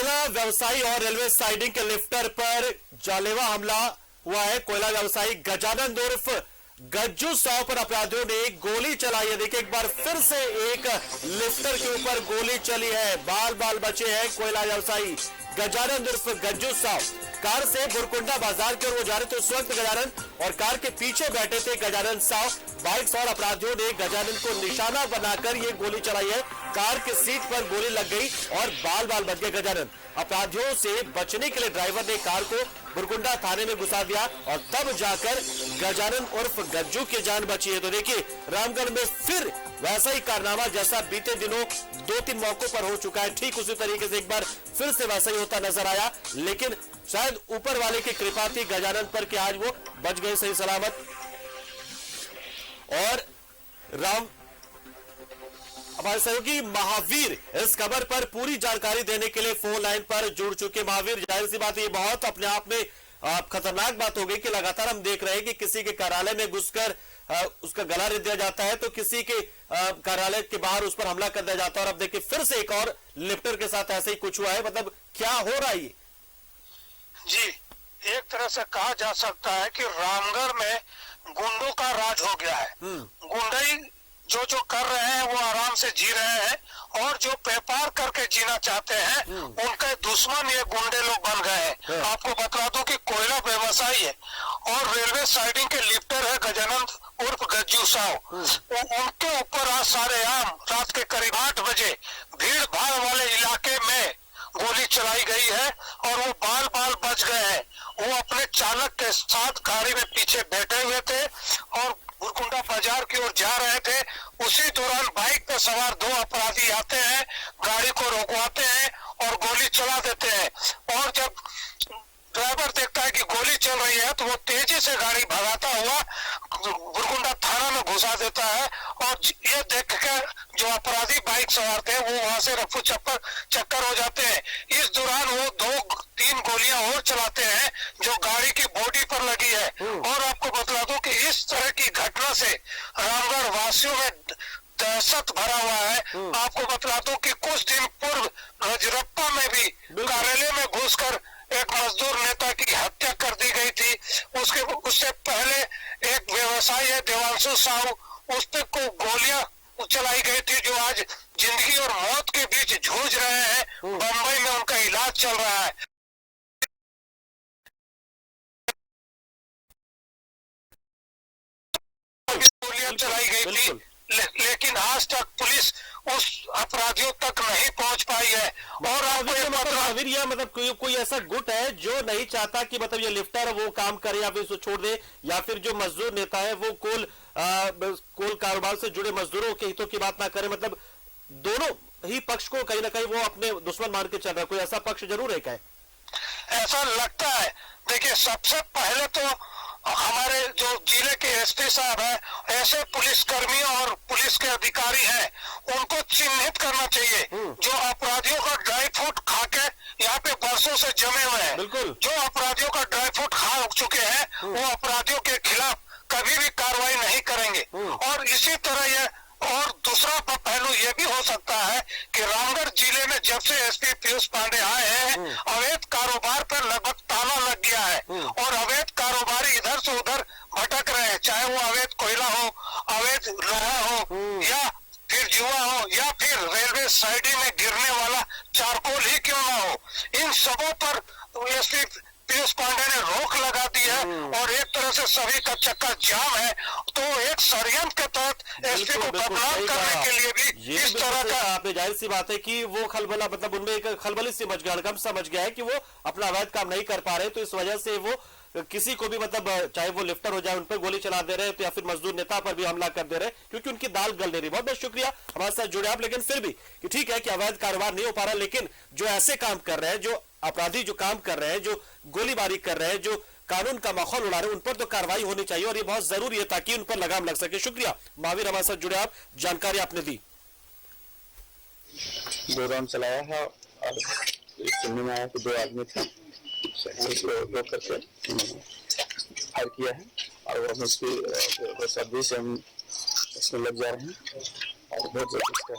कोयला व्यवसायी और रेलवे साइडिंग के लिफ्टर पर जानलेवा हमला हुआ है। कोयला व्यवसायी गजानंद उर्फ गज्जू साव पर अपराधियों ने गोली चलाई है। देखिए, एक बार फिर से एक लिफ्टर के ऊपर गोली चली है। बाल बाल बचे हैं कोयला व्यवसायी गजानंद उर्फ गज्जू साव। कार से बुरकुंडा बाजार की ओर वो जा रहे थे उस वक्त गजानंद, और कार के पीछे बैठे थे गजानंद साव। बाइक सवार अपराधियों ने गजानंद को निशाना बनाकर ये गोली चलाई है। कार के सीट पर गोली लग गई और बाल बाल बच गए गजानंद। अपराधियों से बचने के लिए ड्राइवर ने कार को बुरकुंडा थाने में घुसा दिया और तब जाकर गजानंद उर्फ गज्जू की जान बची है। तो देखिए, रामगढ़ में फिर वैसा ही कारनामा जैसा बीते दिनों 2-3 मौकों पर हो चुका है, ठीक उसी तरीके से एक बार फिर से वैसा ही होता नजर आया। लेकिन शायद ऊपर वाले की कृपा थी गजानंद पर कि आज वो बच गए सही सलामत। और हमारे सहयोगी महावीर इस खबर पर पूरी जानकारी देने के लिए फोन लाइन पर जुड़ चुके। महावीर, जाहिर सी बात, ये बहुत अपने आप में खतरनाक बात हो गई कि लगातार हम देख रहे हैं कि किसी के कार्यालय में घुसकर उसका गला रेत दिया जाता है, तो किसी के कार्यालय के बाहर उस पर हमला कर दिया जाता है। और अब देखिए, फिर से एक और लिफ्टर के साथ ऐसे ही कुछ हुआ है। मतलब क्या हो रहा है ये? जी, एक तरह से कहा जा सकता है कि रामगढ़ में गुंडों का राज हो गया है। गुंडई जो जो कर रहे हैं वो आराम से जी रहे हैं, और जो व्यापार करके जीना चाहते हैं उनके दुश्मन ये गुंडे लोग बन गए हैं। आपको बता दूं कि कोयला व्यवसायी है और रेलवे साइडिंग के लिफ्टर है गजानंद उर्फ गज्जू साव। उनके ऊपर आज सारेआम रात के करीब 8 बजे भीड़ भाड़ वाले इलाके में गोली चलाई गई है और वो बाल बाल बच गए हैं। वो अपने चालक के साथ गाड़ी में पीछे बैठे हुए थे और बुरकुंडा बाजार की ओर जा रहे थे। उसी दौरान बाइक पर सवार 2 अपराधी आते हैं, गाड़ी को रोकवाते हैं और गोली चला देते हैं। और जब ड्राइवर देखता है कि गोली चल रही है तो वो तेजी से गाड़ी भगाता हुआ बुरकुंडा थाना में घुसा देता है। और ये देख कर जो अपराधी बाइक सवार थे वो वहां से रफू चक्कर हो जाते हैं। इस दौरान वो 2-3 गोलियां और चलाते हैं जो गाड़ी की बॉडी पर लगी है। और आपको बता दूं कि इस तरह की घटना से रामगढ़ वासियों में दहशत भरा हुआ है। आपको बता दूं कि कुछ दिन पूर्व रजरप्पा में भी कार्यालय में घुसकर एक मजदूर नेता की हत्या कर दी गई थी। उससे पहले एक व्यवसायी है देवांशु साहू, उस पर को गोलियां चलाई गई थी, जो आज जिंदगी और मौत के बीच जूझ रहे हैं। बंबई में उनका इलाज चल रहा है। गोलियां चलाई गई थी, लेकिन आज तक पुलिस उस अपराधियों तक नहीं पहुंच पाई है। और मतलब कोई ऐसा गुट है जो नहीं चाहता कि मतलब ये लिफ्टर वो काम करे या फिर इसको छोड़ दे, या फिर जो मजदूर नेता है वो कोल कारोबार से जुड़े मजदूरों के हितों की बात ना करे। मतलब दोनों ही पक्ष को कहीं ना कहीं वो अपने दुश्मन मान के चल रहा है। कोई ऐसा पक्ष जरूर है क्या? ऐसा लगता है। देखिए, सबसे पहले तो हमारे जो जिले के एसपी साहब हैं, ऐसे पुलिसकर्मी और पुलिस के अधिकारी हैं, उनको चिन्हित करना चाहिए जो अपराधियों का ड्राई फ्रूट खा के यहाँ पे बरसों से जमे हुए हैं। जो अपराधियों का ड्राई फ्रूट खा चुके हैं वो अपराधियों के खिलाफ कभी भी कार्रवाई नहीं करेंगे। और इसी तरह ये और दूसरा पहलू ये भी हो सकता है कि रामगढ़ जिले में जब से एसपी पीयूष पांडे आए हैं, अवैध कारोबार पर लगभग ताला लग गया है और अवैध कारोबारी इधर से उधर भटक रहे हैं, चाहे वो अवैध कोयला हो, अवैध लोहा हो, या फिर जुआ हो, या फिर रेलवे साइडिंग में गिरने वाला चारकोल ही क्यों ना हो। इन सबों पर एसपी पीयूष पांडे ने रोक लगा दी है और एक तरह से सभी का चक्का जाम है। तो एक षड्यंत्र के तहत एसपी को बदनाम करने के लिए भी इस तरह का आपने, जाहिर सी बात है कि वो खलबला, मतलब उनमें एक खलबली सी मच गया, हड़कंप समझ गया है कि वो अपना अवैध काम नहीं कर पा रहे, तो इस वजह से वो किसी को भी, मतलब चाहे वो लिफ्टर हो जाए, उन पर गोली चला दे रहे हैं, तो या फिर मजदूर नेता पर भी हमला कर दे रहे हैं, क्योंकि उनकी दाल गल नहीं रही। बहुत बहुत शुक्रिया हमारे साथ जुड़े आप। लेकिन फिर भी कि ठीक है कि अवैध कारोबार नहीं हो पा रहा, लेकिन जो ऐसे काम कर रहे हैं, जो अपराधी जो काम कर रहे हैं, जो गोलीबारी कर रहे हैं, जो कानून का माहौल उड़ा रहे हैं, उन पर तो कार्रवाई होनी चाहिए और ये बहुत जरूरी है ताकि उन पर लगाम लग सके। शुक्रिया महावीर, हमारे साथ जुड़े आप, जानकारी आपने दी। 2 राउंड चलाया है और सुनने में आया कि 2 आदमी थे, रोक करके फायर किया है और वो उसकी सर्विस हम इसमें लग जा रहे हैं और बहुत जल्दी इसका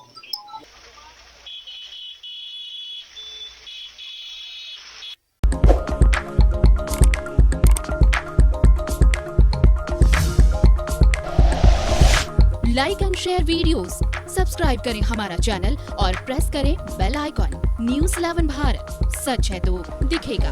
like and share videos, subscribe करें हमारा चैनल और प्रेस करें बेल आइकॉन। News 11 भारत, सच है तो दिखेगा।